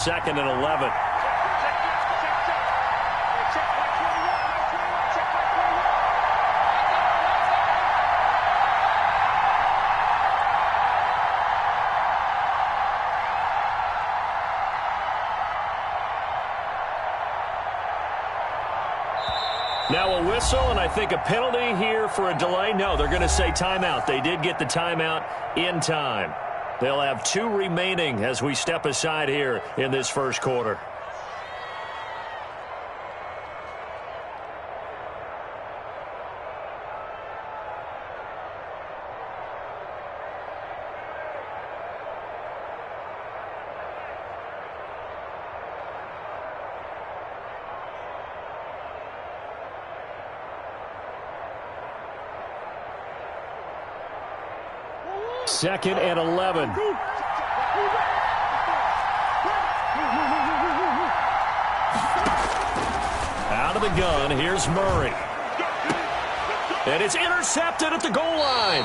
2nd and 11. Now a whistle, and I think a penalty here for a delay. No, they're going to say timeout. They did get the timeout in time. They'll have 2 remaining as we step aside here in this first quarter. Second and 11. Out of the gun, here's Murray. And it's intercepted at the goal line.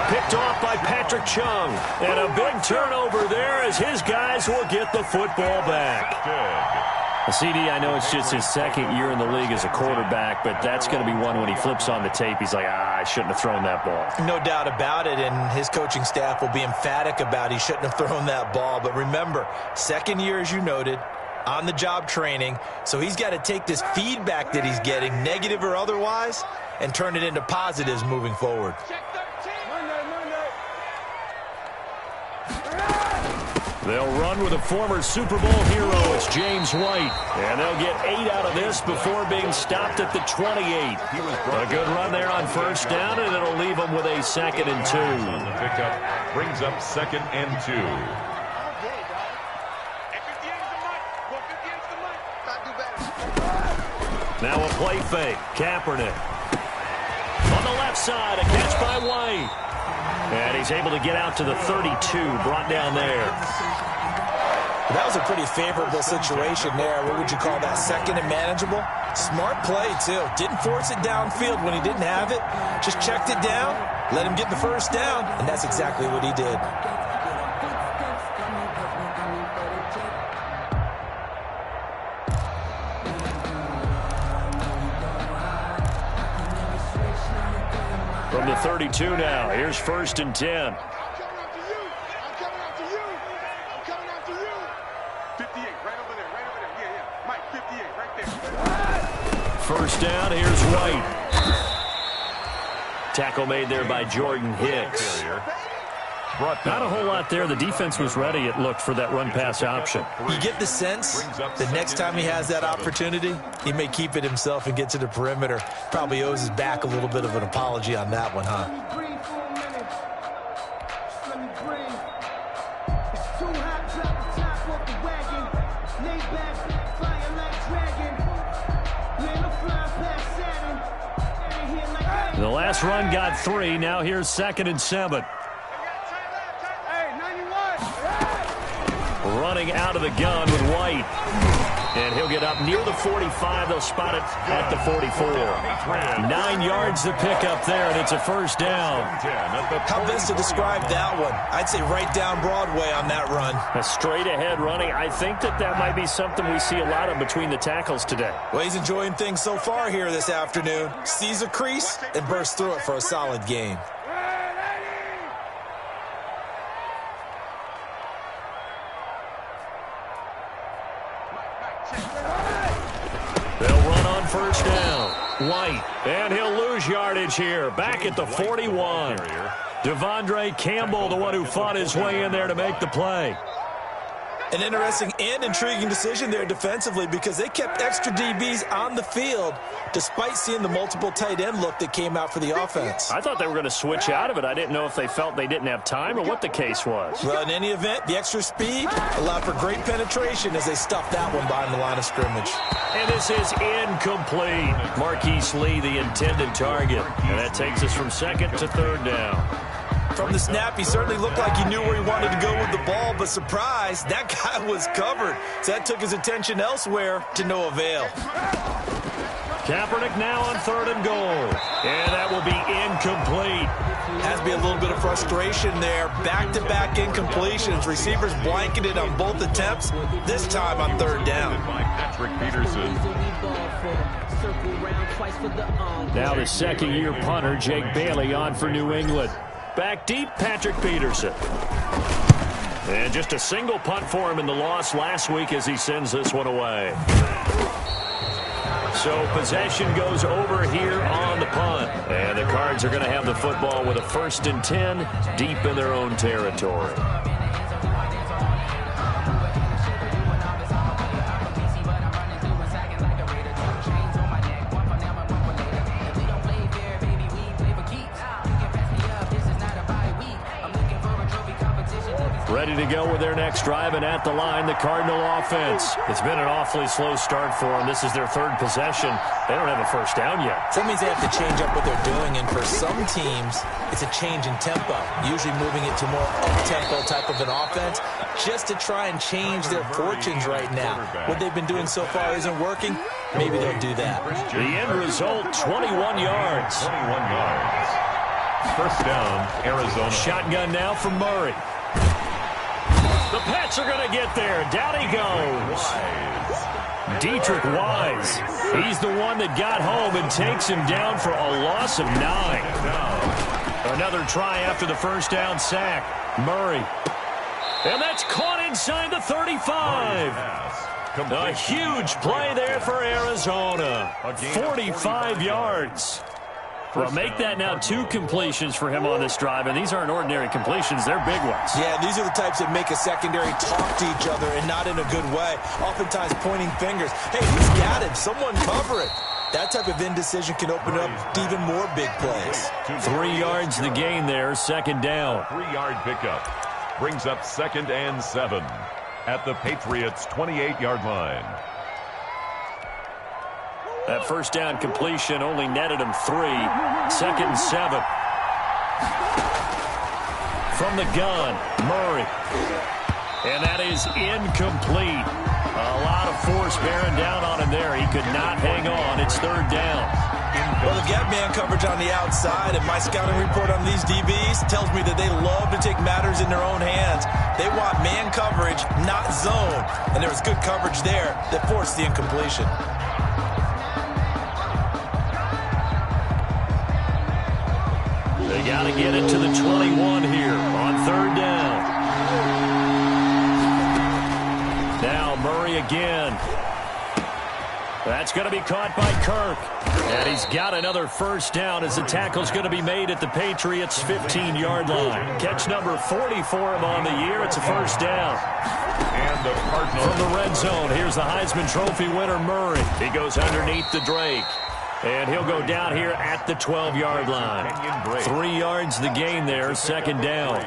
Picked off by Patrick Chung. And a big turnover there as his guys will get the football back. CD, I know it's just his 2nd year in the league as a quarterback, but that's going to be one when he flips on the tape. He's like, I shouldn't have thrown that ball. No doubt about it, and his coaching staff will be emphatic about he shouldn't have thrown that ball. But remember, 2nd year, as you noted, on-the-job training, so he's got to take this feedback that he's getting, negative or otherwise, and turn it into positives moving forward. They'll run with a former Super Bowl hero. It's James White. And they'll get 8 out of this before being stopped at the 28. A good run there on first down, and it'll leave them with a 2nd and 2. On the pickup brings up 2nd and 2. Now a play fake. Kaepernick. On the left side, a catch by White. And he's able to get out to the 32, brought down there. That was a pretty favorable situation there. What would you call that, 2nd and manageable? Smart play, too. Didn't force it downfield when he didn't have it. Just checked it down, let him get the first down, and that's exactly what he did. From the 32 now, here's 1st and 10. First down, here's White. Tackle made there by Jordan Hicks. Not a whole lot there. The defense was ready, it looked, for that run-pass option. You get the sense the next time he has that opportunity, he may keep it himself and get to the perimeter. Probably owes his back a little bit of an apology on that one, huh? The last run got 3. Now here's 2nd and 7. Running out of the gun with White. And he'll get up near the 45. They'll spot it at the 44. 9 yards to pick up there, and it's a first down. How best to describe that one? I'd say right down Broadway on that run. A straight-ahead running. I think that might be something we see a lot of between the tackles today. Well, he's enjoying things so far here this afternoon. Sees a crease and bursts through it for a solid gain. They'll run on first down. White, and he'll lose yardage here. Back at the 41. Devondre Campbell, the one who fought his way in there to make the play. An interesting and intriguing decision there defensively because they kept extra DBs on the field despite seeing the multiple tight end look that came out for the offense. I thought they were going to switch out of it. I didn't know if they felt they didn't have time or what the case was. Well, in any event, the extra speed allowed for great penetration as they stuffed that one behind the line of scrimmage. And this is incomplete. Marquise Lee, the intended target. And that takes us from 2nd to 3rd down. From the snap, he certainly looked like he knew where he wanted to go with the ball, but surprise, that guy was covered. So that took his attention elsewhere to no avail. Kaepernick now on 3rd and goal. And that will be incomplete. Has to be a little bit of frustration there. Back-to-back incompletions. Receivers blanketed on both attempts, this time on 3rd down. By Patrick Peterson. Now the second-year punter, Jake Bailey, on for New England. Back deep, Patrick Peterson. And just a single punt for him in the loss last week as he sends this one away. So possession goes over here on the punt. And the Cards are going to have the football with a 1st and 10 deep in their own territory. Ready to go with their next drive, and at the line, the Cardinal offense. It's been an awfully slow start for them. This is their 3rd possession. They don't have a 1st down yet. That means they have to change up what they're doing, and for some teams, it's a change in tempo, usually moving it to more up-tempo type of an offense, just to try and change their fortunes right now. What they've been doing so far isn't working. Maybe they'll do that. The end result, 21 yards. 21 yards. 1st down, Arizona. Shotgun now from Murray. The Pats are going to get there. Down he goes. Dietrich Wise. He's the one that got home and takes him down for a loss of 9. Another try after the 1st down sack. Murray. And that's caught inside the 35. A huge play there for Arizona. 45 yards. Well, make that now 2 completions for him on this drive, and these aren't ordinary completions. They're big ones. Yeah, these are the types that make a secondary talk to each other and not in a good way, oftentimes pointing fingers. Hey, who's got it? Someone cover it. That type of indecision can open up even more big plays. 3 yards the gain there, 2nd down. 3-yard pickup. Brings up 2nd and 7 at the Patriots' 28-yard line. That 1st down completion only netted him 3. 2nd and 7. From the gun, Murray. And that is incomplete. A lot of force bearing down on him there. He could not hang on. It's 3rd down. Well, the gap man coverage on the outside, and my scouting report on these DBs tells me that they love to take matters in their own hands. They want man coverage, not zone. And there was good coverage there that forced the incompletion. They got to get it to the 21 here on 3rd down. Now Murray again. That's going to be caught by Kirk. And he's got another 1st down as the tackle's going to be made at the Patriots' 15-yard line. Catch number 40 for him on the year. It's a 1st down. And the Cardinals. From the red zone, here's the Heisman Trophy winner, Murray. He goes underneath the Drake. And he'll go down here at the 12-yard line. 3 yards the gain there, 2nd down.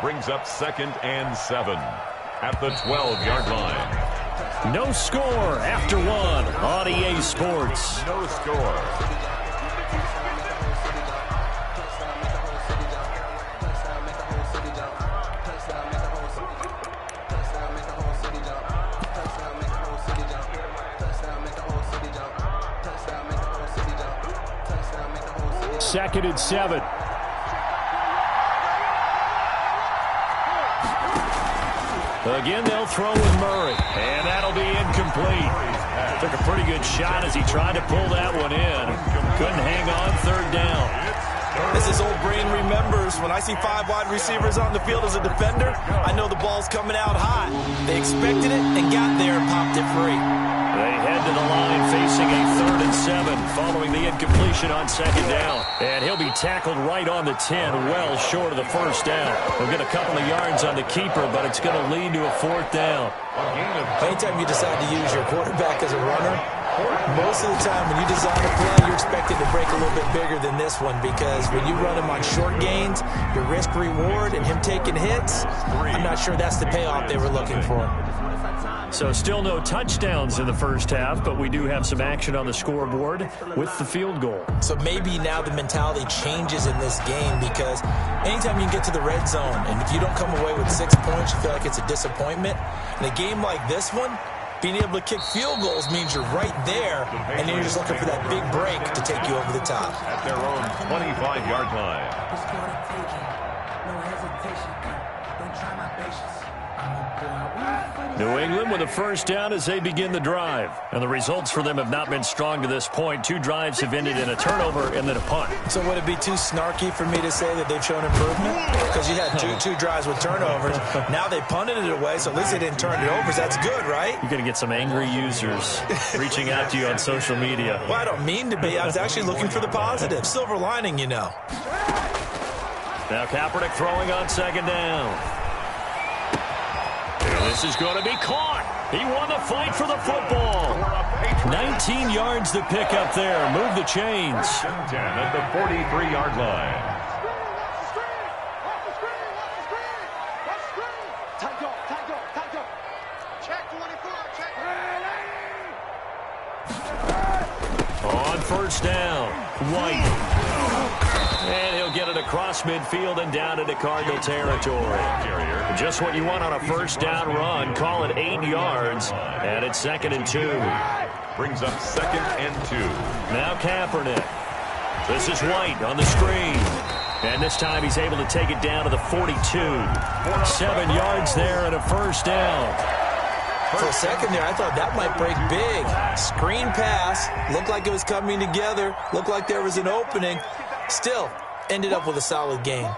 Brings up 2nd and 7 at the 12-yard line. No score after 1 on EA Sports. No score. Second and 7. Again, they'll throw with Murray, and that'll be incomplete. Took a pretty good shot as he tried to pull that one in. Couldn't hang on, 3rd down. As his old brain remembers, when I see 5 wide receivers on the field as a defender, I know the ball's coming out hot. They expected it and got there and popped it free. They head to the line facing a 3rd and 7 following the incompletion on 2nd down. And he'll be tackled right on the 10, well short of the 1st down. They'll get a couple of yards on the keeper, but it's going to lead to a 4th down. Anytime you decide to use your quarterback as a runner, most of the time when you design a play, you're expected to break a little bit bigger than this one, because when you run him on short gains, your risk-reward and him taking hits, I'm not sure that's the payoff they were looking for. So still no touchdowns in the 1st half, but we do have some action on the scoreboard with the field goal. So maybe now the mentality changes in this game, because anytime you can get to the red zone, and if you don't come away with 6 points, you feel like it's a disappointment. In a game like this one, Being able to kick field goals means you're right there, and then you're just looking for that big break to take you over the top. At their own 25-yard line. New England with a first down as they begin the drive. And the results for them have not been strong to this point. 2 drives have ended in a turnover and then a punt. So would it be too snarky for me to say that they've shown improvement? Because you had two drives with turnovers. Now they punted it away, so at least they didn't turn it over. So that's good, right? You're going to get some angry users reaching out to you on social media. Well, I don't mean to be. I was actually looking for the positive. Silver lining, you know. Now Kaepernick throwing on second down. This is going to be caught. He won the fight for the football. 19 yards to pick up there. Move the chains. 10 at the 43-yard line. On first down, White. And he'll get it across midfield and down into Cardinal territory. Just what you want on a first down run. Call it 8 yards. And it's 2nd and 2. Brings up 2nd and 2. Now Kaepernick. This is White on the screen. And this time he's able to take it down to the 42. 7 yards there and a first down. For a second there, I thought that might break big. Screen pass. Looked like it was coming together. Looked like there was an opening. Still, ended up with a solid game.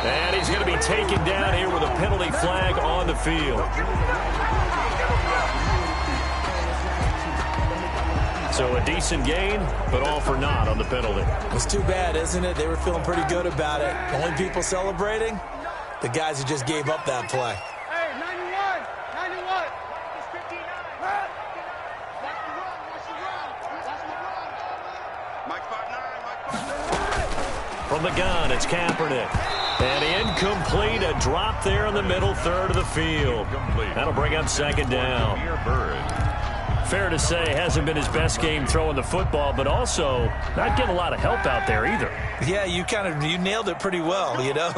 And he's going to be taken down here with a penalty flag on the field. So a decent gain, but all for naught on the penalty. It's too bad, isn't it? They were feeling pretty good about it. The only people celebrating, the guys who just gave up that play. From the gun, it's Kaepernick. And incomplete, a drop there in the middle third of the field. That'll bring up second down. Fair to say, hasn't been his best game throwing the football, but also not getting a lot of help out there either. Yeah, you nailed it pretty well, you know.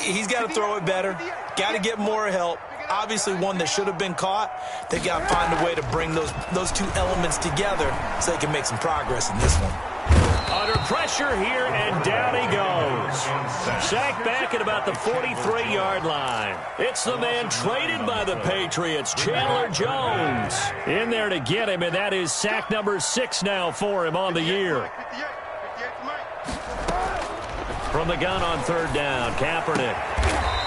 He's got to throw it better, got to get more help. Obviously one that should have been caught. They got to find a way to bring those two elements together so they can make some progress in this one. Under pressure here, and down he goes. Sacked back at about the 43-yard line. It's the man traded by the Patriots, Chandler Jones. In there to get him, and that is sack number 6 now for him on the year. From the gun on third down, Kaepernick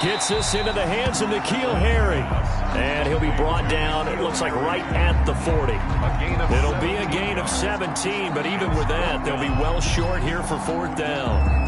gets this into the hands of N'Keal Harry. And he'll be brought down, it looks like, right at the 40. It'll be a gain of 17, but even with that, they'll be well short here for fourth down.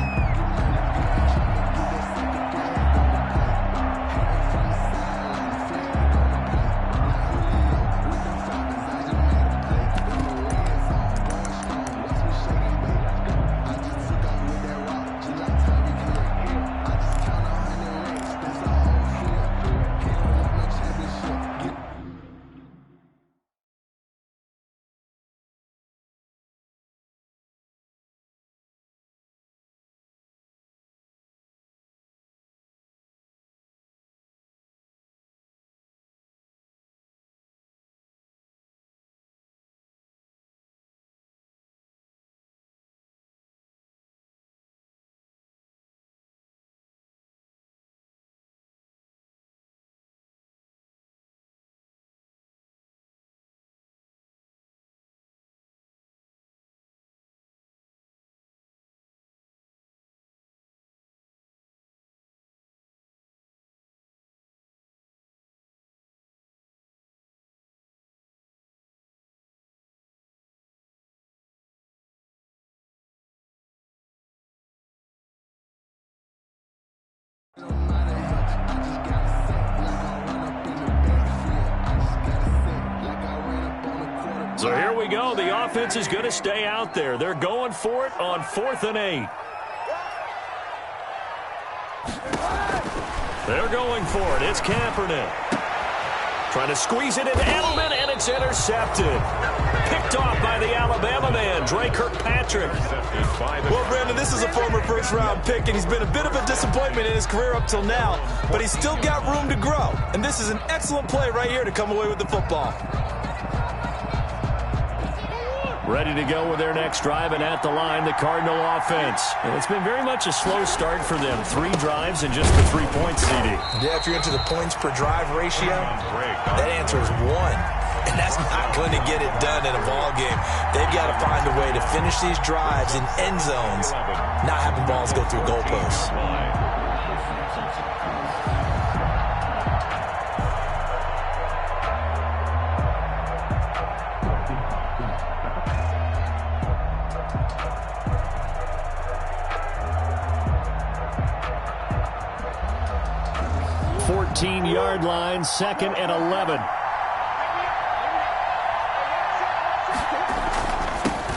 So here we go. The offense is going to stay out there. They're going for it on 4th and 8. They're going for it. It's Kaepernick. Trying to squeeze it into Edelman, and it's intercepted. Picked off by the Alabama man, Dre Kirkpatrick. Well, Brandon, this is a former first-round pick, and he's been a bit of a disappointment in his career up till now, but he's still got room to grow. And this is an excellent play right here to come away with the football. Ready to go with their next drive, and at the line, the Cardinal offense. And it's been very much a slow start for them. 3 drives and just the 3 points, CD. Yeah, if you're into the points per drive ratio, that answer is 1. And that's not going to get it done in a ball game. They've got to find a way to finish these drives in end zones, not having balls go through goalposts. Yard line, 2nd and 11.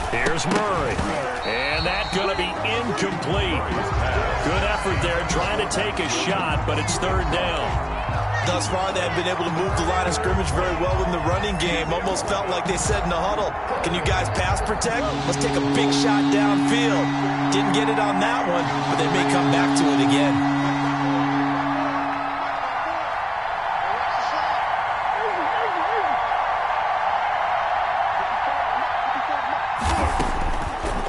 Here's Murray. And that's going to be incomplete. Good effort there trying to take a shot, but it's 3rd down. Thus far, they have been able to move the line of scrimmage very well in the running game. Almost felt like they said in the huddle, can you guys pass protect? Let's take a big shot downfield. Didn't get it on that one, but they may come back to it again.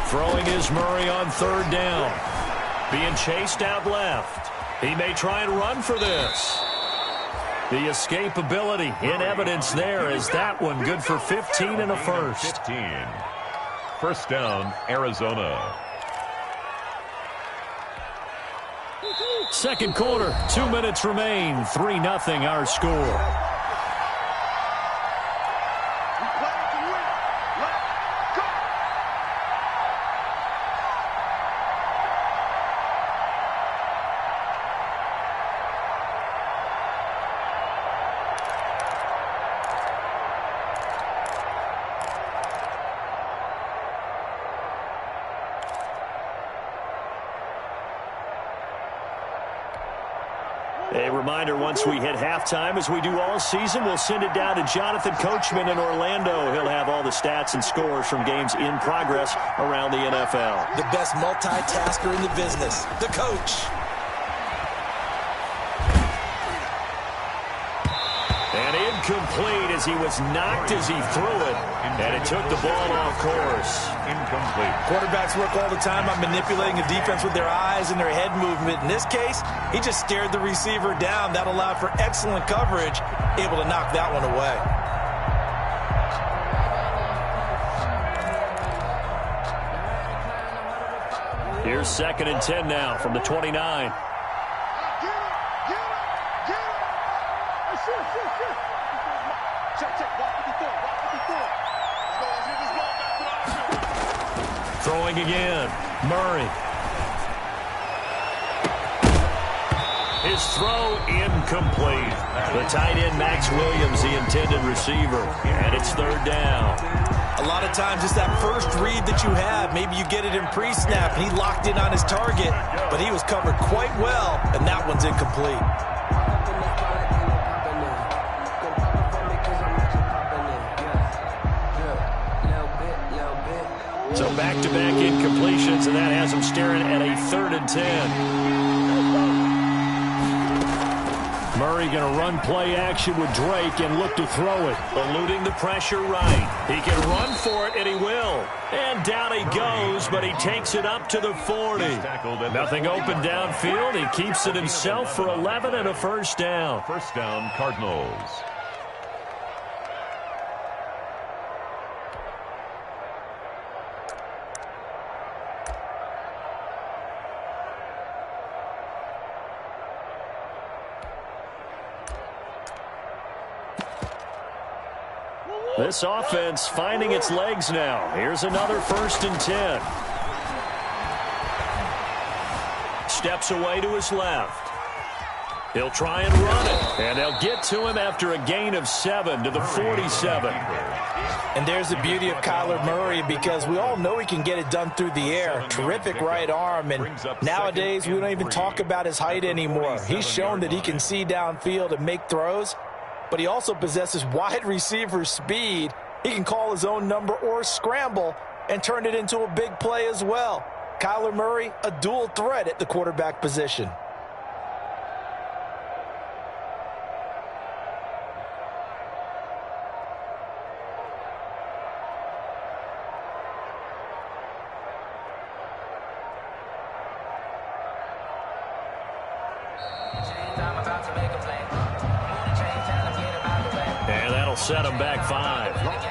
Throwing is Murray on 3rd down. Being chased out left. He may try and run for this. The escapability in evidence there is that one good for 15 and a first. 15. First down, Arizona. Second quarter, 2 minutes remain. 3-0 our score. A reminder, once we hit halftime, as we do all season, we'll send it down to Jonathan Coachman in Orlando. He'll have all the stats and scores from games in progress around the NFL. The best multitasker in the business, the coach. And incomplete as he was knocked as he threw it. And it took the ball off course. Incomplete. Quarterbacks work all the time on manipulating a defense with their eyes and their head movement. In this case, he just stared the receiver down. That allowed for excellent coverage, able to knock that one away. Here's 2nd and 10 now from the 29. Throwing again, Murray. His throw incomplete. The tight end, Max Williams, the intended receiver. And it's 3rd down. A lot of times it's that first read that you have. Maybe you get it in pre-snap, and he locked in on his target, but he was covered quite well, and that one's incomplete. So back-to-back incompletions, and that has him staring at a 3rd and 10. Murray going to run play action with Drake and look to throw it. Eluding the pressure right. He can run for it, and he will. And down he goes, but he takes it up to the 40. Nothing open downfield. He keeps it himself for 11 and a first down. First down, Cardinals. This offense finding its legs now. Here's another 1st and 10. Steps away to his left. He'll try and run it. And they'll get to him after a gain of 7 to the 47. And there's the beauty of Kyler Murray, because we all know he can get it done through the air. Terrific right arm, and nowadays we don't even talk about his height anymore. He's shown that he can see downfield and make throws, but he also possesses wide receiver speed He can call his own number or scramble and turn it into a big play as well. Kyler Murray, a dual threat at the quarterback position. And that'll set him back 5.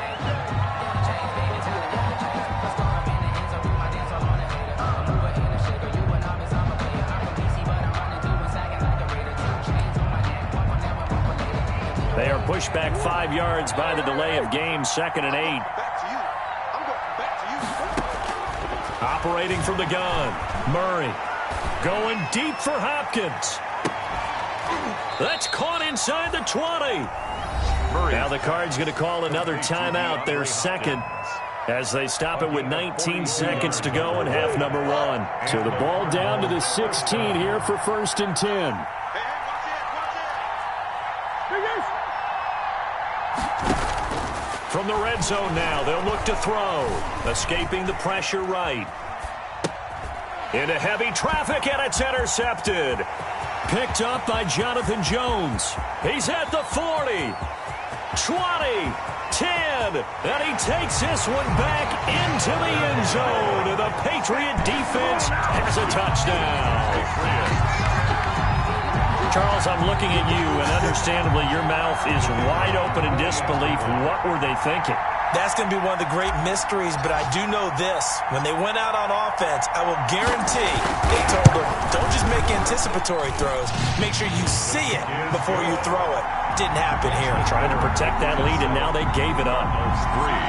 They are pushed back 5 yards by the delay of game, 2nd and 8. Operating from the gun, Murray going deep for Hopkins. That's caught inside the 20. Now the Cards going to call another timeout, their second, as they stop it with 19 seconds to go in half number 1. So the ball down to the 16 here for 1st and 10. From the red zone now, they'll look to throw. Escaping the pressure right. Into heavy traffic, and it's intercepted. Picked up by Jonathan Jones. He's at the 40, 20, 10, and he takes this one back into the end zone. And the Patriot defense has a touchdown. Charles, I'm looking at you, and understandably your mouth is wide open in disbelief. What were they thinking? That's going to be one of the great mysteries, but I do know this. When they went out on offense, I will guarantee they told them, don't just make anticipatory throws. Make sure you see it before you throw it. Didn't happen here. Trying to protect that lead, and now they gave it up.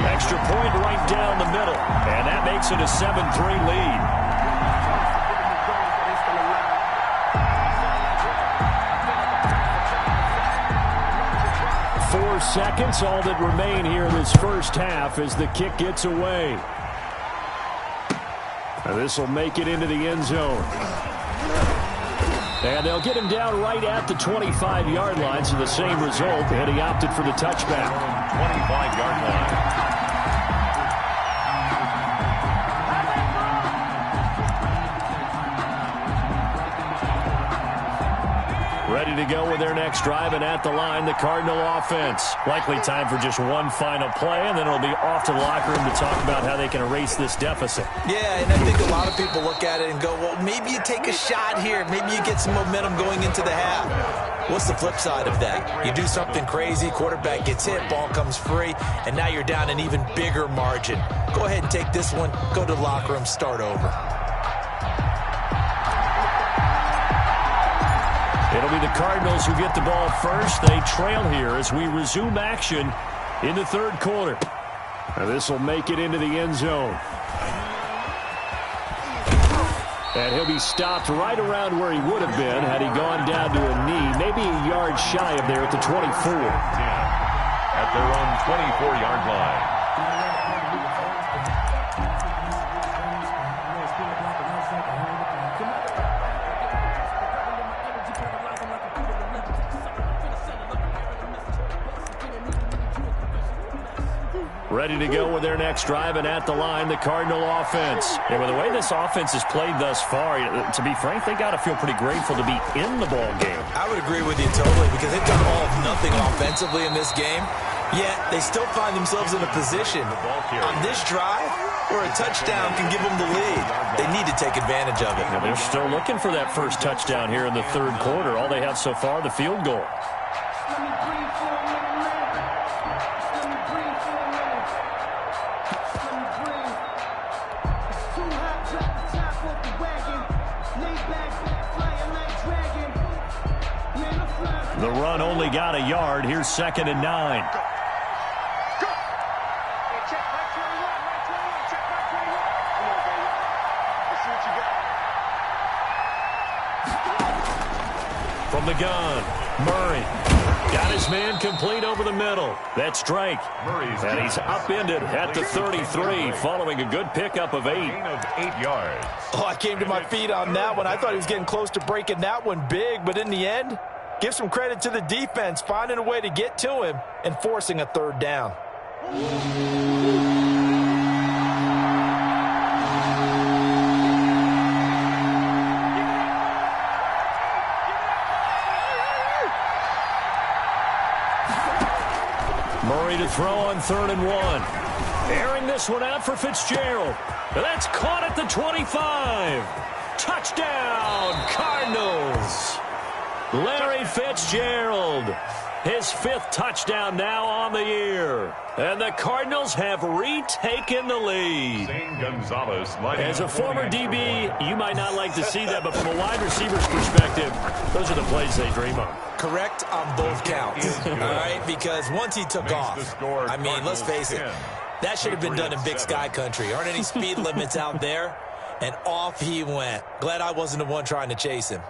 Extra point right down the middle, and that makes it a 7-3 lead. 4 seconds, all that remain here in this first half as the kick gets away. This will make it into the end zone. And they'll get him down right at the 25-yard line, so the same result, and he opted for the touchback. 25-yard line. Ready to go with their next drive, and at the line, the Cardinal offense. Likely time for just one final play, and then it'll be off to the locker room to talk about how they can erase this deficit. Yeah, and I think a lot of people look at it and go, well, maybe you take a shot here. Maybe you get some momentum going into the half. What's the flip side of that? You do something crazy, quarterback gets hit, ball comes free, and now you're down an even bigger margin. Go ahead and take this one, go to the locker room, start over. It'll be the Cardinals who get the ball first. They trail here as we resume action in the third quarter. This will make it into the end zone. And he'll be stopped right around where he would have been had he gone down to a knee, maybe a yard shy of there at the 24. At their own 24-yard line. Ready to go with their next drive, and at the line, the Cardinal offense. And with the way this offense has played thus far, to be frank, they got to feel pretty grateful to be in the ball game. I would agree with you totally, because they've done all of nothing offensively in this game, yet they still find themselves in a position on this drive where a touchdown can give them the lead. They need to take advantage of it. Now, they're still looking for that first touchdown here in the third quarter. All they have so far, the field goal. The run only got a yard. Here's 2nd and 9. From the gun, Murray got his man complete over the middle. That's Drake. And he's upended at the 33 following a good pickup of 8. Gain of 8 yards. Oh, I came to my feet on that one. I thought he was getting close to breaking that one big, but in the end, give some credit to the defense, finding a way to get to him and forcing a third down. Murray to throw on 3rd and 1. Airing this one out for Fitzgerald. That's caught at the 25. Touchdown, Cardinals. Larry Fitzgerald. His 5th touchdown now on the year. And the Cardinals have retaken the lead. As a former DB, you might not like to see that, but from a wide receiver's perspective, those are the plays they dream of. Correct on both counts, all right? Because once he took off, I mean, let's face it, that should have been done in Big Sky country. Aren't any speed limits out there? And off he went. Glad I wasn't the one trying to chase him.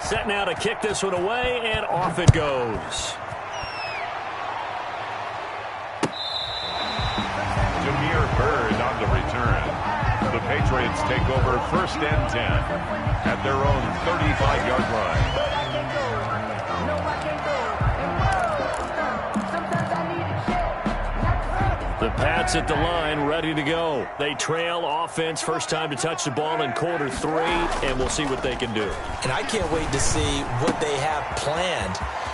Set now to kick this one away, and off it goes. Jameer Byrd on the return. The Patriots take over 1st and 10 at their own 35-yard line. The Pats at the line, ready to go. They trail offense, first time to touch the ball in quarter 3, and we'll see what they can do. And I can't wait to see what they have planned,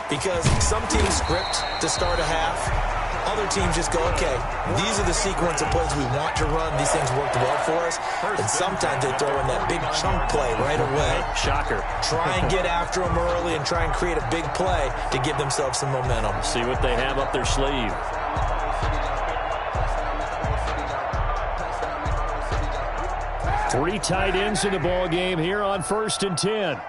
because some teams script to start a half. Other teams just go, okay, these are the sequence of plays we want to run. These things worked well for us. And sometimes they throw in that big chunk play right away. Shocker. Try and get after them early and try and create a big play to give themselves some momentum. See what they have up their sleeve. Three tight ends in the ball game here on 1st and 10.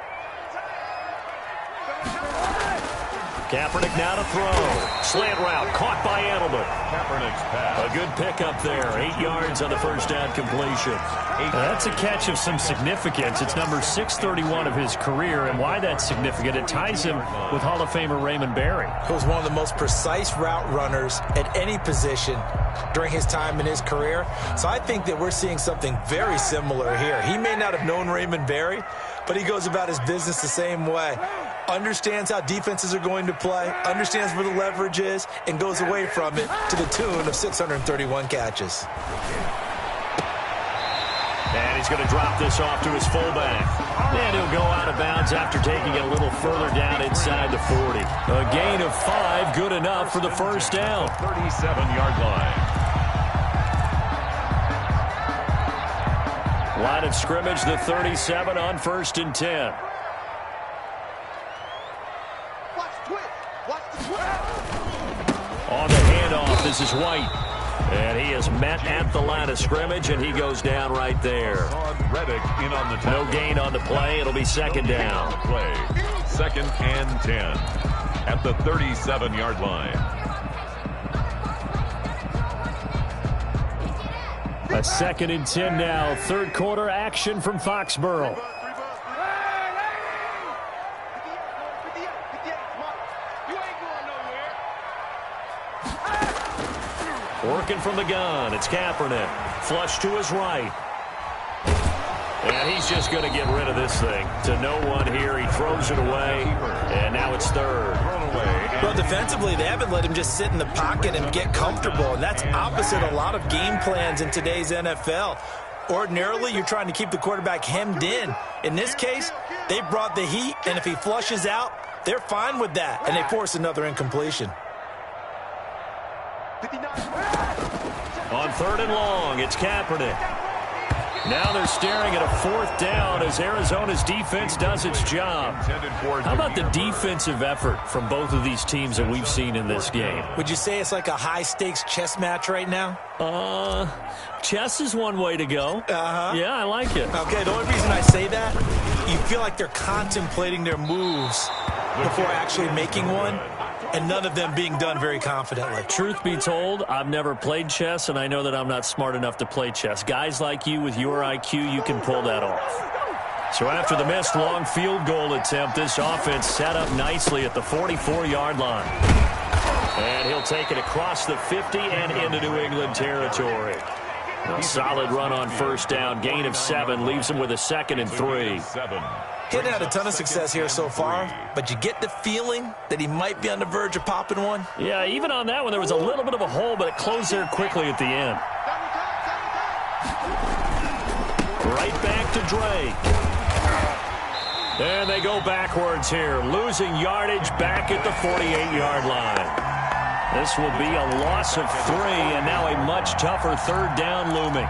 Kaepernick now to throw. Slant route caught by Edelman. Kaepernick's pass. A good pickup there. 8 yards on the first down completion. That's a catch of some significance. It's number 631 of his career, and why that's significant, it ties him with Hall of Famer Raymond Berry. He was one of the most precise route runners at any position during his time in his career. So I think that we're seeing something very similar here. He may not have known Raymond Berry, but he goes about his business the same way. Understands how defenses are going to play, understands where the leverage is, and goes away from it to the tune of 631 catches. And he's going to drop this off to his fullback. And he'll go out of bounds after taking it a little further down inside the 40. A gain of 5, good enough for the first down. 37-yard line. Line of scrimmage, the 37 on 1st and 10. On the handoff, this is White. And he is met at the line of scrimmage, and he goes down right there. Reddick in on the no gain on the play. It'll be 2nd down. Play. 2nd and 10 at the 37-yard line. A 2nd and 10 now. 3rd quarter action from Foxborough. Working from the gun, it's Kaepernick. Flush to his right. And he's just going to get rid of this thing. To no one here, he throws it away, and now it's 3rd. Well, defensively, they haven't let him just sit in the pocket and get comfortable, and that's opposite a lot of game plans in today's NFL. Ordinarily, you're trying to keep the quarterback hemmed in. In this case, they brought the heat, and if he flushes out, they're fine with that, and they force another incompletion. On 3rd and long, it's Kaepernick. Now they're staring at a 4th down as Arizona's defense does its job. How about the defensive effort from both of these teams that we've seen in this game? Would you say it's like a high-stakes chess match right now? Chess is one way to go. Yeah, I like it. Okay, the only reason I say that, you feel like they're contemplating their moves before actually making one, and none of them being done very confidently. Truth be told, I've never played chess, and I know that I'm not smart enough to play chess. Guys like you with your IQ, you can pull that off. So after the missed long field goal attempt, this offense set up nicely at the 44-yard line. And he'll take it across the 50 and into New England territory. A solid run on first down. Gain of 7 leaves him with a 2nd and 3. Hitting had a ton of success here so far, but you get the feeling that he might be on the verge of popping one. Yeah, even on that one, there was a little bit of a hole, but it closed there quickly at the end. Right back to Drake. And they go backwards here, losing yardage back at the 48-yard line. This will be a loss of 3, and now a much tougher 3rd down looming.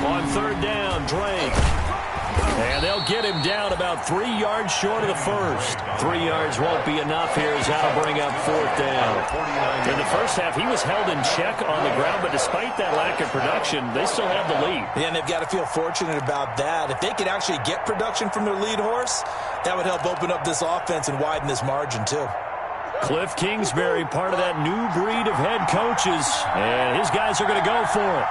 On 3rd down, Drake. And they'll get him down about 3 yards short of the first. 3 yards won't be enough here as that'll bring up 4th down. In the first half, he was held in check on the ground, but despite that lack of production, they still have the lead. Yeah, and they've got to feel fortunate about that. If they could actually get production from their lead horse, that would help open up this offense and widen this margin too. Cliff Kingsbury, part of that new breed of head coaches, and his guys are going to go for it.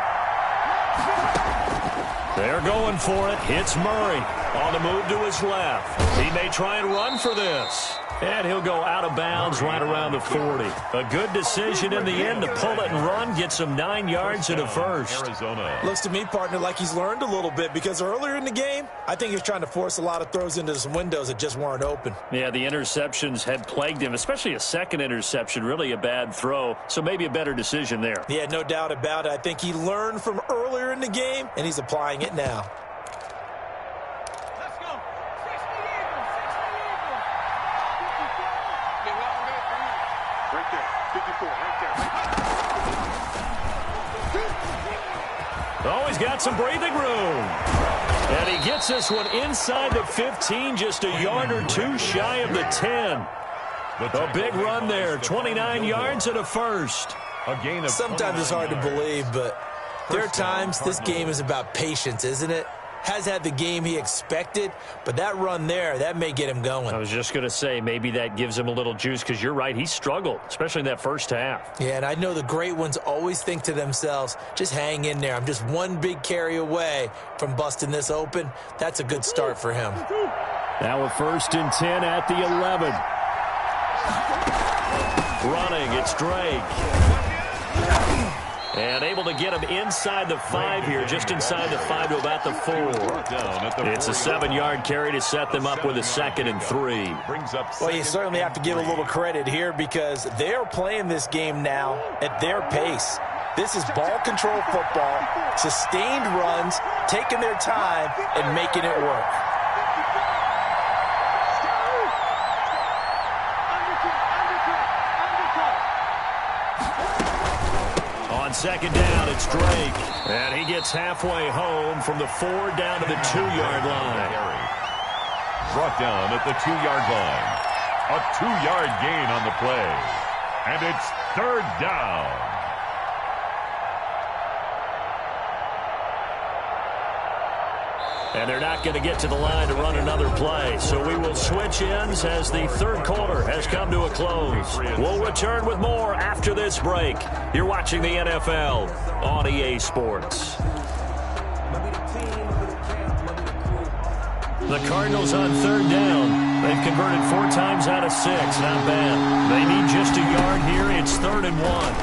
They're going for it. Hits Murray on the move to his left. He may try and run for this. And he'll go out of bounds right around the 40. A good decision in the end to pull it and run. Gets him 9 yards in a first. Arizona. Looks to me, partner, like he's learned a little bit because earlier in the game, I think he was trying to force a lot of throws into some windows that just weren't open. Yeah, the interceptions had plagued him, especially a second interception, really a bad throw. So maybe a better decision there. Yeah, no doubt about it. I think he learned from earlier in the game, and he's applying it now. Oh, he's got some breathing room. And he gets this one inside the 15, just a yard or 2 shy of the 10. A big run there, 29 yards and a first. Sometimes it's hard to believe, but there are times this game is about patience, isn't it? Has had the game he expected, but that run there, that may get him going. I was just going to say, maybe that gives him a little juice, because you're right, he struggled, especially in that first half. Yeah, and I know the great ones always think to themselves, just hang in there. I'm just one big carry away from busting this open. That's a good start for him. Now a 1st and 10 at the 11. Running, it's Drake. And able to get him inside the 5 here, just inside the 5 to about the 4. It's a 7-yard carry to set them up with a 2nd and 3. Well, you certainly have to give a little credit here because they're playing this game now at their pace. This is ball control football, sustained runs, taking their time, and making it work. On 2nd down, it's Drake. And he gets halfway home from the 4 down to the 2-yard line. Brought down at the 2-yard line. A 2-yard gain on the play. And it's 3rd down. And they're not going to get to the line to run another play. So we will switch ends as the 3rd quarter has come to a close. We'll return with more after this break. You're watching the NFL on EA Sports. The Cardinals on 3rd down. They've converted 4 times out of 6. Not bad. They need just a yard here. It's 3rd and 1.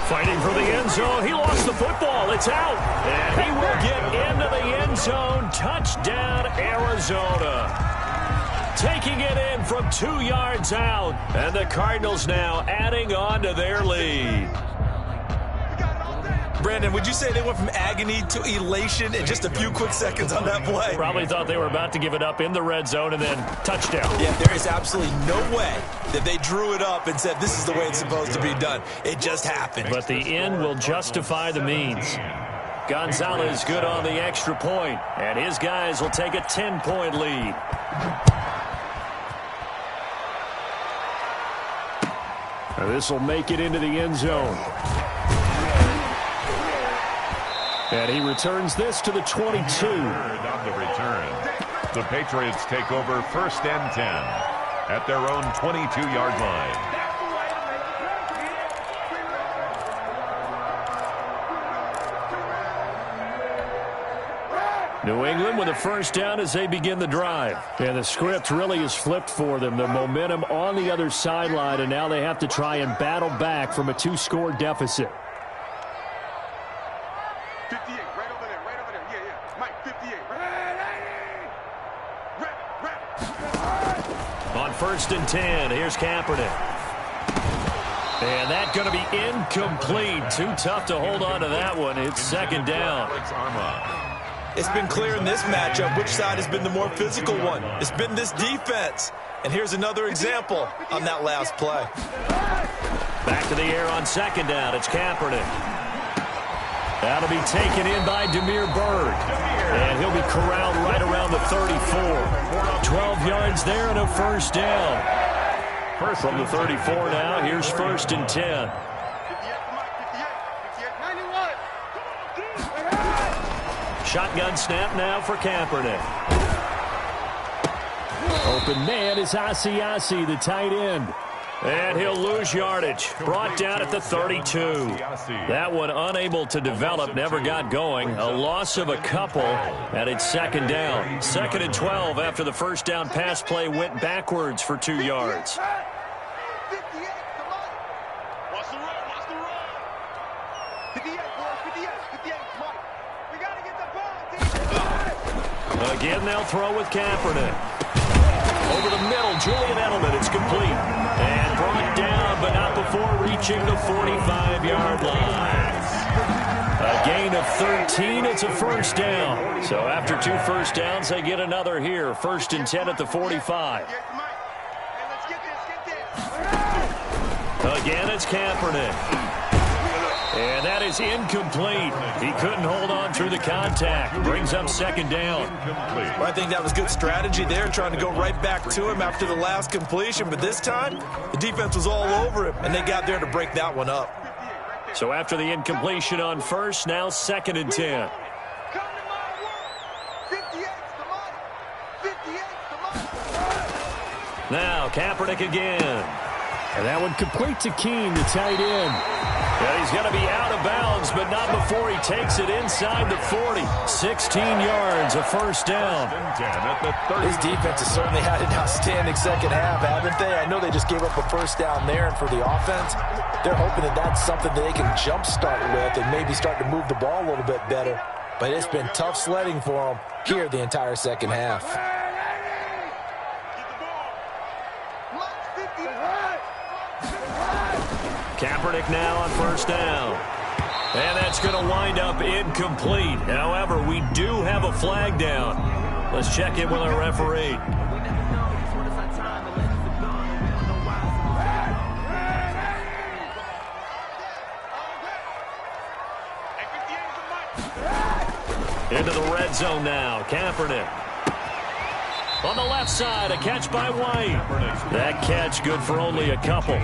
Fighting for the end zone. He lost the football. It's out. And he will get into the end zone. Touchdown, Arizona. Taking it in from 2 yards out. And the Cardinals now adding on to their lead. Brandon, would you say they went from agony to elation in just a few quick seconds on that play? Probably thought they were about to give it up in the red zone and then touchdown. Yeah, there is absolutely no way that they drew it up and said this is the way it's supposed to be done. It just happened. But the end will justify the means. Gonzalez good on the extra point, and his guys will take a 10-point lead. This will make it into the end zone. And he returns this to the 22. On the return, the Patriots take over 1st and 10 at their own 22-yard line. New England with a first down as they begin the drive. And the script really is flipped for them. The momentum on the other sideline, and now they have to try and battle back from a 2-score deficit. 58, right over there, right over there. Yeah, yeah. Mike, 58, right? On 1st and 10, here's Kaepernick. And that's going to be incomplete. Too tough to hold on to that one. It's 2nd down. It's been clear in this matchup which side has been the more physical one. It's been this defense. And here's another example on that last play. Back to the air on 2nd down. It's Kaepernick. That'll be taken in by Demir Bird. And he'll be corralled right around the 34. 12 yards there and a first down. First from the 34 now. Here's 1st and 10. Shotgun snap now for Kaepernick. Open man is Asiasi, the tight end. And he'll lose yardage. Brought down at the 32. That one unable to develop, never got going. A loss of a couple, and it's 2nd down. 2nd and 12 after the first down pass play went backwards for 2 yards. Again, they'll throw with Kaepernick. Over the middle, Julian Edelman. It's complete. And brought down, but not before reaching the 45-yard line. A gain of 13. It's a first down. So after 2 first downs, they get another here. 1st and 10 at the 45. Again, it's Kaepernick. And that is incomplete. He couldn't hold on through the contact. Brings up 2nd down. Well, I think that was good strategy there, trying to go right back to him after the last completion. But this time, the defense was all over him, and they got there to break that one up. So after the incompletion on 1st, now 2nd and 10. Now Kaepernick again. And that one complete to Keene, the tight end. And he's going to be out of bounds, but not before he takes it inside the 40. 16 yards, a first down. His defense has certainly had an outstanding second half, haven't they? I know they just gave up a first down there, and for the offense, they're hoping that that's something that they can jumpstart with and maybe start to move the ball a little bit better. But it's been tough sledding for them here the entire second half. Kaepernick now on first down. And that's going to wind up incomplete. However, we do have a flag down. Let's check in with our referee. Into the red zone now. Kaepernick. On the left side, a catch by White. That catch good for only a couple.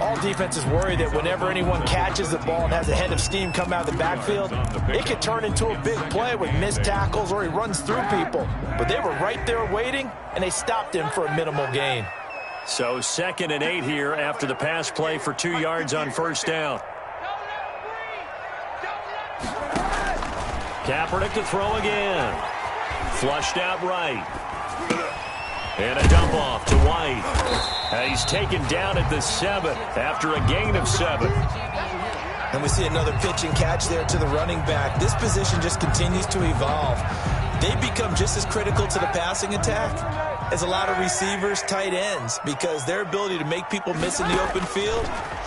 All defenses worry that whenever anyone catches the ball and has a head of steam come out of the backfield, it could turn into a big play with missed tackles or he runs through people. But they were right there waiting, and they stopped him for a minimal gain. So 2nd and 8 here after the pass play for 2 yards on first down. Kaepernick to throw again. Flushed out right. And a dump off to White. And he's taken down at the 7 after a gain of 7. And we see another pitch and catch there to the running back. This position just continues to evolve. They become just as critical to the passing attack as a lot of receivers, tight ends, because their ability to make people miss in the open field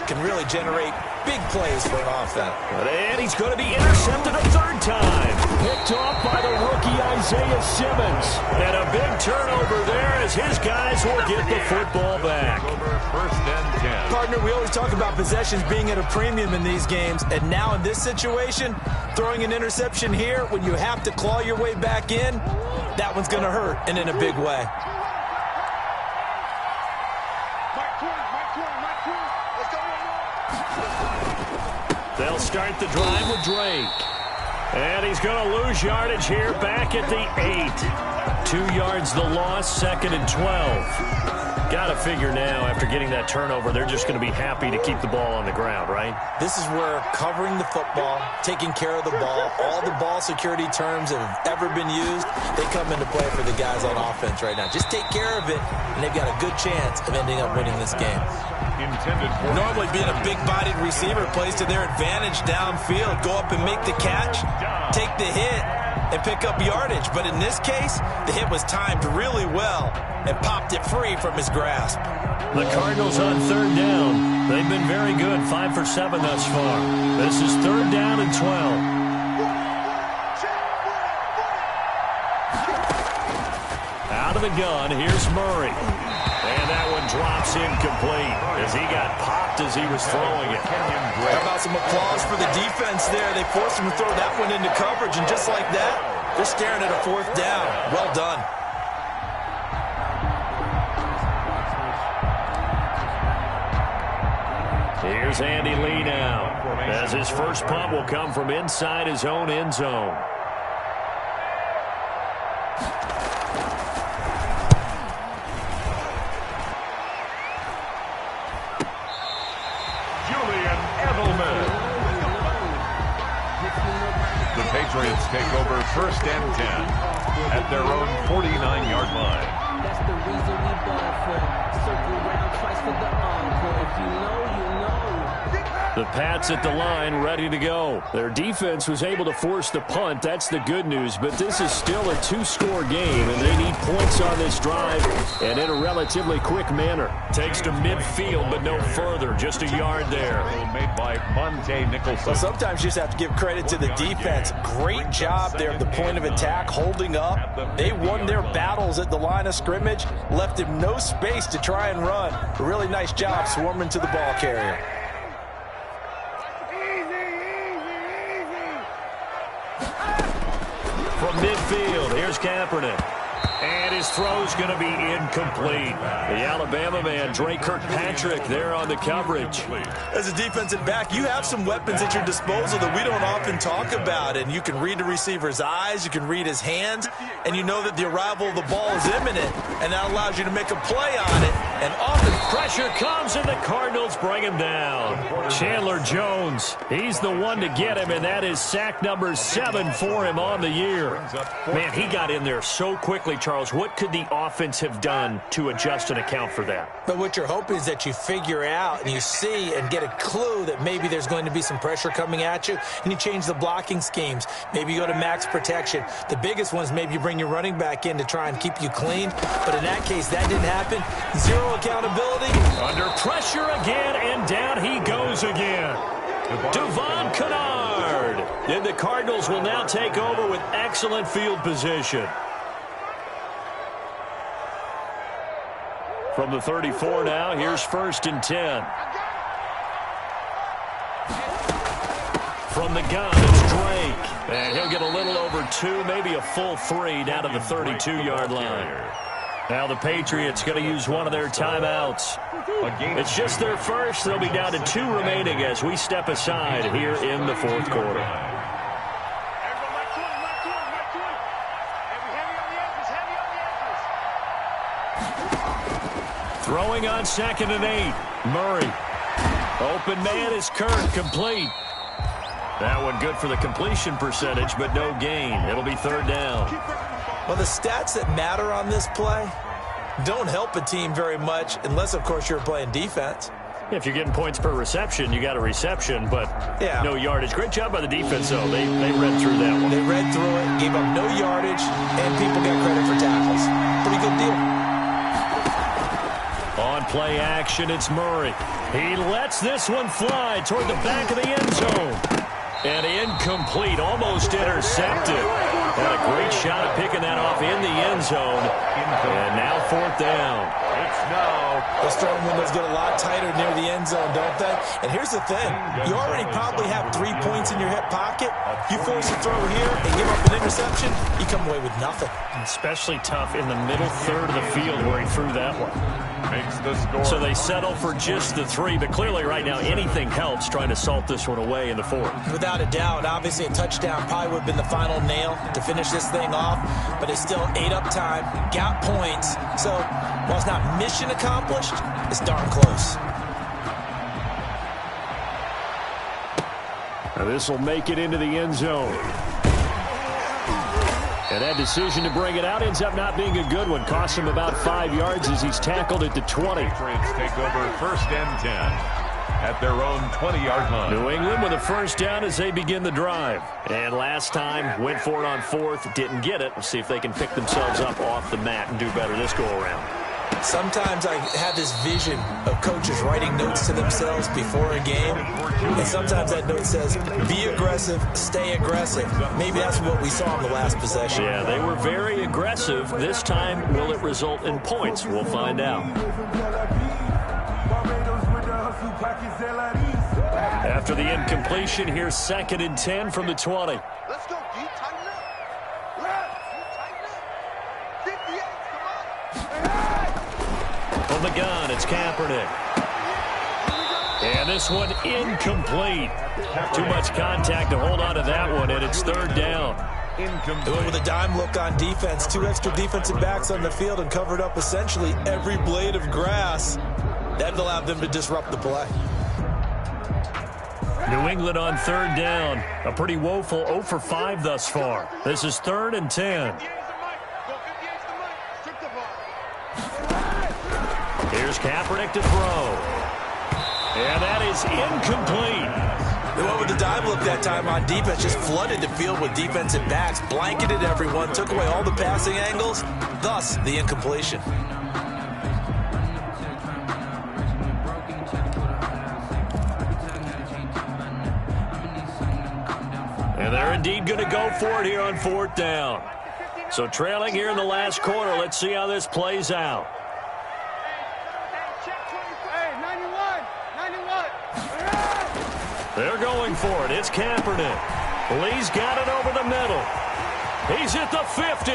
can really generate big plays for an offense. And he's going to be intercepted a 3rd time. Picked off by the rookie Isaiah Simmons. And a big turnover there as his guys will get the football back. 1st and 10. Partner, we always talk about possessions being at a premium in these games, and now in this situation, throwing an interception here when you have to claw your way back in, that one's going to hurt, and in a big way. They'll start the drive with Drake. And he's going to lose yardage here back at the 8. 2 yards the loss, 2nd and 12. Got to figure now, after getting that turnover, they're just going to be happy to keep the ball on the ground, right? This is where covering the football, taking care of the ball, all the ball security terms that have ever been used, they come into play for the guys on offense right now. Just take care of it, and they've got a good chance of ending up winning this game. Normally being a big-bodied receiver plays to their advantage downfield. Go up and make the catch, take the hit, and pick up yardage. But in this case, the hit was timed really well and popped it free from his grasp. The Cardinals on third down. They've been very good, 5 for 7 thus far. This is third down and 12. Out of the gun, here's Murray. And that one drops incomplete as he got popped as he was throwing it. How about some applause for the defense there? They forced him to throw that one into coverage, and just like that, they're staring at a fourth down. Well done. Here's Andy Lee now, as his first punt will come from inside his own end zone. The Patriots take over first and 10 at their own 49-yard line. That's the reason we ball for. Circle round twice for the encore. If you know, you know. The Pats at the line, ready to go. Their defense was able to force the punt. That's the good news. But this is still a two-score game, and they need points on this drive and in a relatively quick manner. Takes to midfield, but no further. Just a yard there. Made by Monte Nicholson. Well, sometimes you just have to give credit to the defense. Great job there at the point of attack, holding up. They won their battles at the line of scrimmage, left him no space to try and run. A really nice job swarming to the ball carrier. From midfield, here's Kaepernick. And his throw's going to be incomplete. The Alabama man, Drake Kirkpatrick, there on the coverage. As a defensive back, you have some weapons at your disposal that we don't often talk about. And you can read the receiver's eyes, you can read his hands, and you know that the arrival of the ball is imminent. And that allows you to make a play on it. And often Pressure comes, and the Cardinals bring him down. Chandler Jones, he's the one to get him, and that is sack number 7 for him on the year. Man, he got in there so quickly, Charles. What could the offense have done to adjust and account for that? But what you're hoping is that you figure out and you see and get a clue that maybe there's going to be some pressure coming at you, and you change the blocking schemes. Maybe you go to max protection. The biggest one is maybe you bring your running back in to try and keep you clean. But in that case, that didn't happen. Zero accountability. Under pressure again, and down he goes again. Devon Kennard. And the Cardinals will now take over with excellent field position. From the 34 now, here's first and 10. From the gun, it's Drake. And he'll get a little over 2, maybe a full 3 down to the 32-yard line. Now the Patriots going to use one of their timeouts. It's just their first. They'll be down to 2 remaining as we step aside here in the fourth quarter. Throwing on 2nd and 8. Murray. Open man is Kirk, complete. That one good for the completion percentage, but no gain. It'll be third down. Well, the stats that matter on this play don't help a team very much unless, of course, you're playing defense. If you're getting points per reception, you got a reception, but no yardage. Great job by the defense, though. They read through that one. They read through it, gave up no yardage, and people got credit for tackles. Pretty good deal. On play action, it's Murray. He lets this one fly toward the back of the end zone. And incomplete, almost intercepted. Had a great shot at picking that off in the end zone. And now fourth down. It's now. Those throwing windows get a lot tighter near the end zone, don't they? And here's the thing. You already probably have 3 points in your hip pocket. You force a throw here and give up an interception, you come away with nothing. Especially tough in the middle third of the field where he threw that one. makes the score. So they settle for just the 3, but clearly right now anything helps trying to salt this one away in the 4th. Without a doubt, obviously a touchdown probably would have been the final nail to finish this thing off, but it's still ate up time, got points. So while it's not mission accomplished, it's darn close. Now this will make it into the end zone. And that decision to bring it out ends up not being a good one. Costs him about 5 yards as he's tackled at the 20. Patriots take over 1st and 10 at their own 20-yard line. New England with a first down as they begin the drive. And last time, went for it on 4th, didn't get it. We'll see if they can pick themselves up off the mat and do better this go-around. Sometimes I have this vision of coaches writing notes to themselves before a game, and sometimes that note says, be aggressive, stay aggressive. Maybe that's what we saw in the last possession. Yeah, they were very aggressive. This time, will it result in points? We'll find out. After the incompletion, here's 2nd and 10 from the 20. Let's go, D. Tighten up. Left. Tighten up. 58. Come on. From the gun, it's Kaepernick. And this one incomplete. Too much contact to hold on to that one, and it's 3rd down. Doing with a dime look on defense, 2 extra defensive backs on the field and covered up essentially every blade of grass. That allowed them to disrupt the play. New England on 3rd down. A pretty woeful 0 for 5 thus far. This is 3rd and 10. Here's Kaepernick to throw. And that is incomplete. They went with the dime look that time on defense, just flooded the field with defensive backs, blanketed everyone, took away all the passing angles, thus the incompletion. And they're indeed going to go for it here on 4th down. So trailing here in the last quarter, let's see how this plays out. They're going for it. It's Kaepernick. Lee's got it over the middle. He's at the 50,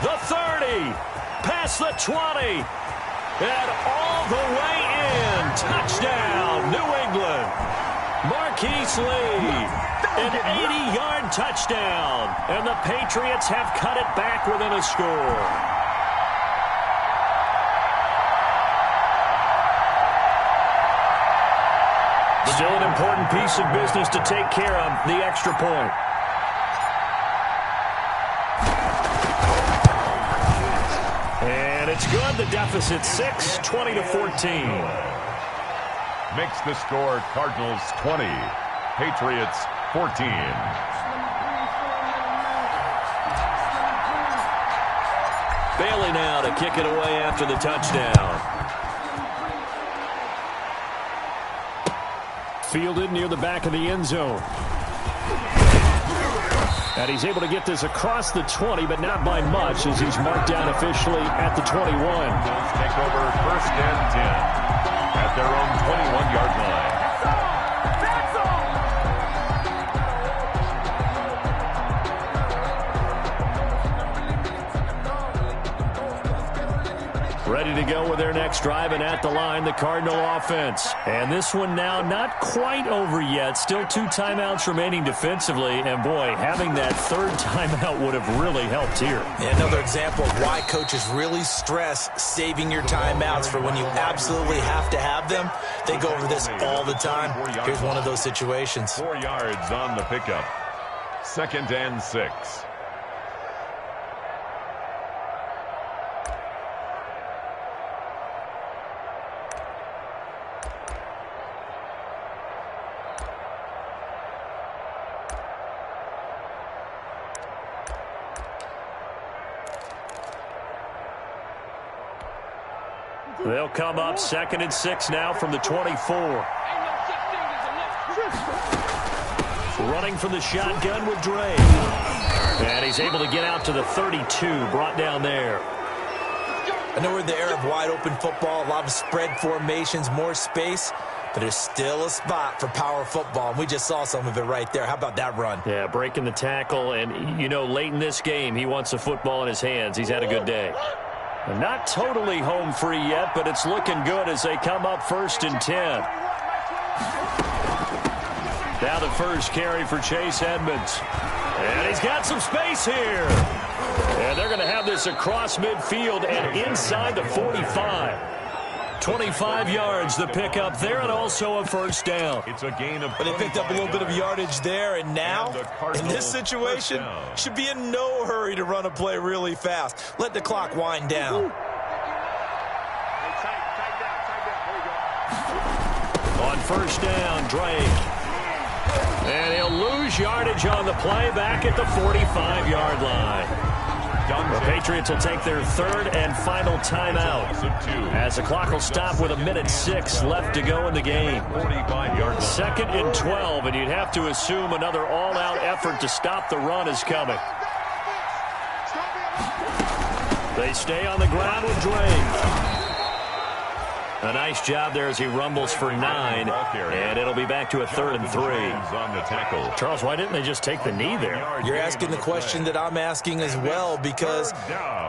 the 30, past the 20, and all the way in. Touchdown, New England. Marquise Lee, an 80-yard touchdown, and the Patriots have cut it back within a score. Still an important piece of business to take care of, the extra point. And it's good. The deficit 6, 20-14. Makes the score Cardinals 20, Patriots 14. Bailey now to kick it away after the touchdown. Fielded near the back of the end zone. And he's able to get this across the 20, but not by much as he's marked down officially at the 21. Cardinals take over 1st and 10 at their own 21-yard line. Ready to go with their next drive, and at the line, the Cardinal offense. And this one now not quite over yet. Still 2 timeouts remaining defensively. And, boy, having that 3rd timeout would have really helped here. Yeah, another example of why coaches really stress saving your timeouts for when you absolutely have to have them. They go over this all the time. Here's one of those situations. 4 yards on the pickup. 2nd and 6. They'll come up 2nd and 6 now from the 24. Running from the shotgun with Dre. And he's able to get out to the 32, brought down there. I know we're in the era of wide open football, a lot of spread formations, more space, but there's still a spot for power football, and we just saw some of it right there. How about that run? Yeah, breaking the tackle, and, you know, late in this game, he wants the football in his hands. He's had a good day. Not totally home free yet, but it's looking good as they come up 1st and 10. Now the first carry for Chase Edmonds. And he's got some space here. And they're going to have this across midfield and inside the 45. 25 yards the pick up there, and also a first down. It's a gain of. But they picked up a little bit of yardage there, and now, in this situation, should be in no hurry to run a play really fast. Let the clock wind down. On first down, Drake. And he'll lose yardage on the play back at the 45-yard line. The Patriots will take their 3rd and final timeout as the clock will stop with 1:06 left to go in the game. 2nd and 12, and you'd have to assume another all-out effort to stop the run is coming. They stay on the ground with Drake. A nice job there as he rumbles for 9, and it'll be back to a 3rd and 3. Charles, why didn't they just take the knee there? You're asking the question that I'm asking as well, because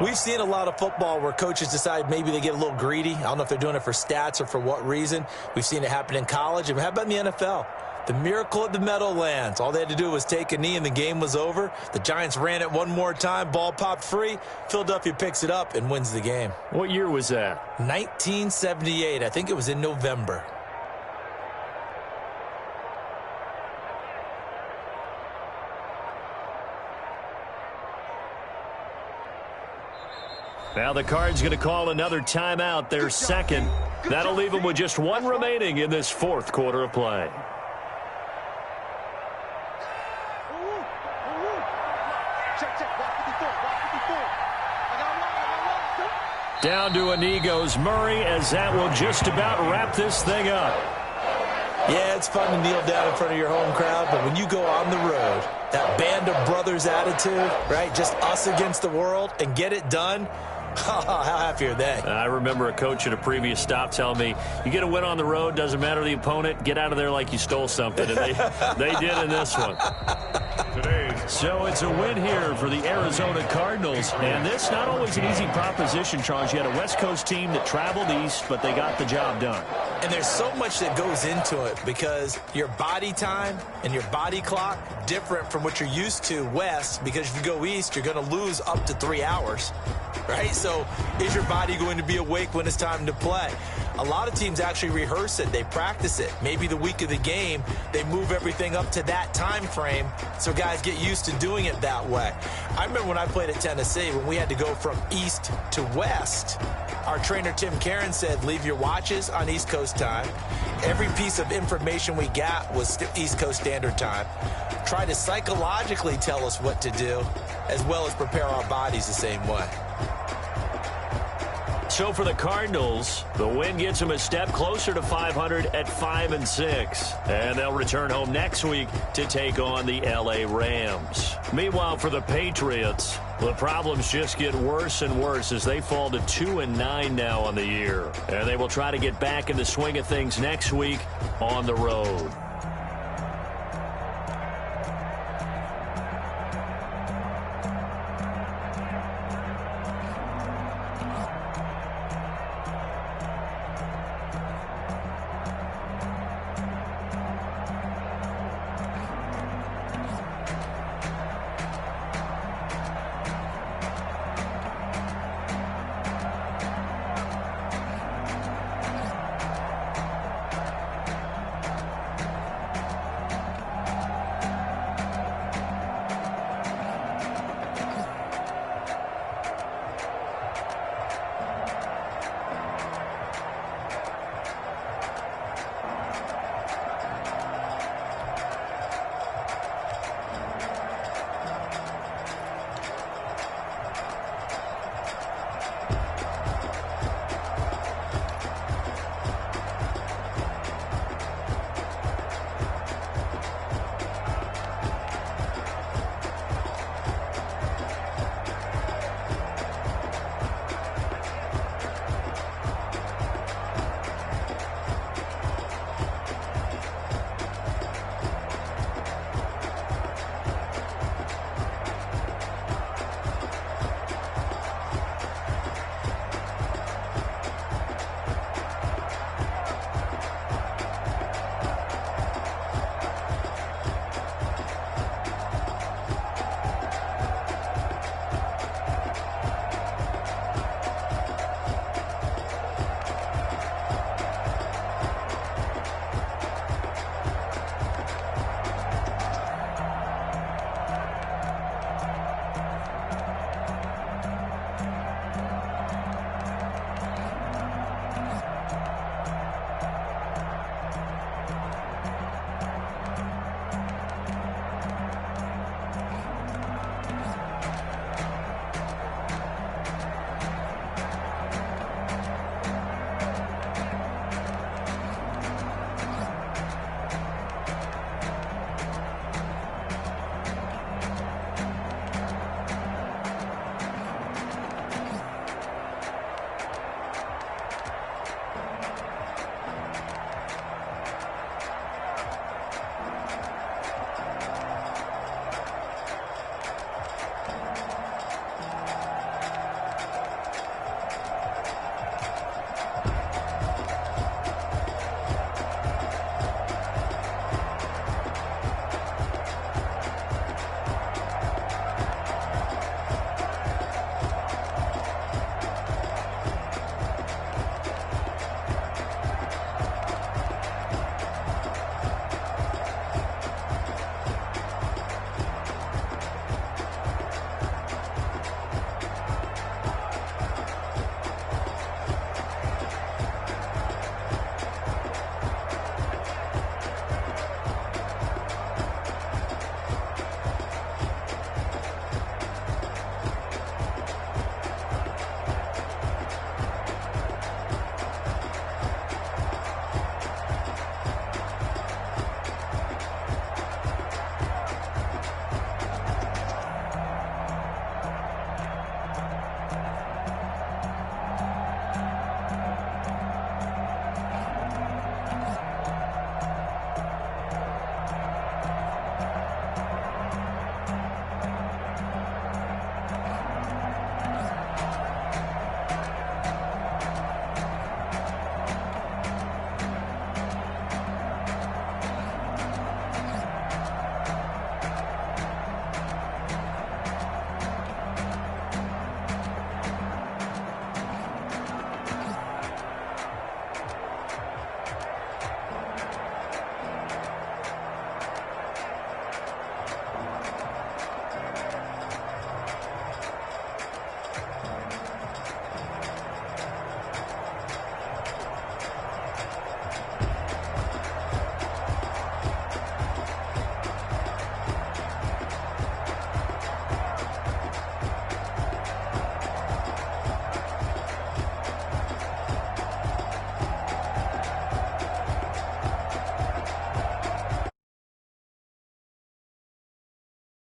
we've seen a lot of football where coaches decide maybe they get a little greedy. I don't know if they're doing it for stats or for what reason. We've seen it happen in college. And how about in the NFL? The miracle at the Meadowlands. All they had to do was take a knee and the game was over. The Giants ran it one more time. Ball popped free. Philadelphia picks it up and wins the game. What year was that? 1978. I think it was in November. Now the Cards going to call another timeout, their 2nd. That'll leave them with just 1 remaining in this 4th quarter of play. Down to a knee goes Murray, as that will just about wrap this thing up. Yeah, it's fun to kneel down in front of your home crowd, but when you go on the road, that band of brothers attitude, right, just us against the world, and get it done, how happy are they? I remember a coach at a previous stop telling me, you get a win on the road, doesn't matter the opponent, get out of there like you stole something. And they did in this one. So it's a win here for the Arizona Cardinals. And this not always an easy proposition, Charles. You had a West Coast team that traveled east, but they got the job done. And there's so much that goes into it, because your body time and your body clock different from what you're used to west, because if you go east, you're going to lose up to 3 hours, right? So is your body going to be awake when it's time to play? A lot of teams actually rehearse it. They practice it. Maybe the week of the game, they move everything up to that time frame so guys get used to doing it that way. I remember when I played at Tennessee, when we had to go from east to west, our trainer Tim Caron said, leave your watches on East Coast time. Every piece of information we got was East Coast Standard Time. Try to psychologically tell us what to do, as well as prepare our bodies the same way. So for the Cardinals, the win gets them a step closer to 500 at 5-6. And they'll return home next week to take on the L.A. Rams. Meanwhile, for the Patriots, the problems just get worse and worse as they fall to 2-9 now on the year. And they will try to get back in the swing of things next week on the road.